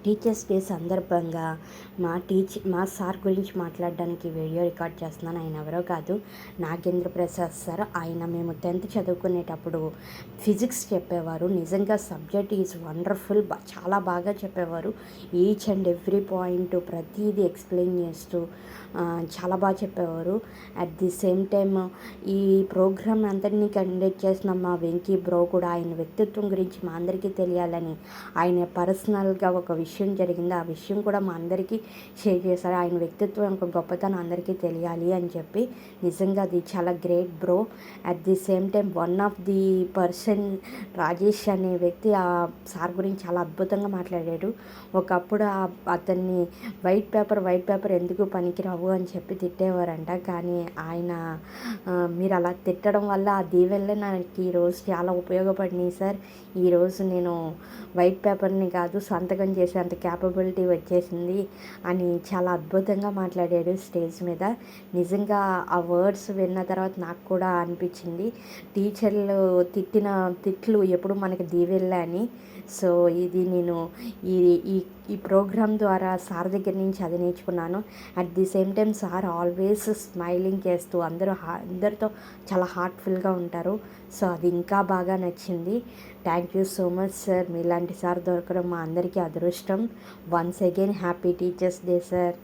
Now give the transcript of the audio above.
Teachers day సందర్భంగా మా sir గురించి మాట్లాడడానికి వీడియో రికార్డ్ చేస్తున్నాను. ఆయన ఎవరో కాదు, నాగేంద్ర ప్రసాద్ సార్. ఆయన మేము 10th చదువుకునేటప్పుడు ఫిజిక్స్ చెప్పేవారు. నిజంగా సబ్జెక్ట్ ఈజ్ వండర్ఫుల్. చాలా బాగా చెప్పేవారు. ఈచ్ అండ్ ఎవ్రీ పాయింట్ ప్రతిదీ ఎక్స్ప్లెయిన్ చేస్తూ చాలా బాగా చెప్పేవారు. అట్ ది సేమ్ టైమ్ ఈ ప్రోగ్రామ్ అంతటినీ కండక్ట్ చేసిన మా వెంకీ బ్రో కూడా ఆయన వ్యక్తిత్వం గురించి మా అందరికీ తెలియాలని ఆయన పర్సనల్గా ఒక విషయం జరిగింది. ఆ విషయం కూడా మా అందరికీ షేర్ చేశారు. ఆయన వ్యక్తిత్వం యొక్క గొప్పతనం అందరికీ తెలియాలి అని చెప్పి. నిజంగా అది చాలా great bro. At the same time one of the person Rajesh అనే వ్యక్తి ఆ సార్ గురించి చాలా అద్భుతంగా మాట్లాడాడు. ఒకప్పుడు అతన్ని వైట్ పేపర్ ఎందుకు పనికిరావు అని చెప్పి తిట్టేవారంట. కానీ ఆయన మీరు అలా తిట్టడం వల్ల ఆ దీవెనలే నాకు ఈరోజు చాలా ఉపయోగపడినాయి సార్. ఈరోజు నేను వైట్ పేపర్ని కాదు సంతకం చేసేంత క్యాపబిలిటీ వచ్చేసింది అని చాలా అద్భుతంగా మాట్లాడాడు స్టేజ్ మీద. నిజంగా ఆ వర్డ్స్ విన్న తర్వాత నాకు కూడా అనిపించింది, టీచర్లు తిట్టిన తిట్లు ఎప్పుడు మనకి దీవెనలే అని. సో ఇది నేను ఈ ఈ ఈ ప్రోగ్రామ్ ద్వారా సార్ దగ్గర నుంచి అది నేర్చుకున్నాను. At the same time sir always smiling చేస్తూ అందరితో చాలా హార్ట్ఫుల్గా ఉంటారు. సో అది ఇంకా బాగా నచ్చింది. Thank you so much sir. మీలాంటి సార్ దొరకడం మా అందరికీ అదృష్టం. Once again happy teachers day sir.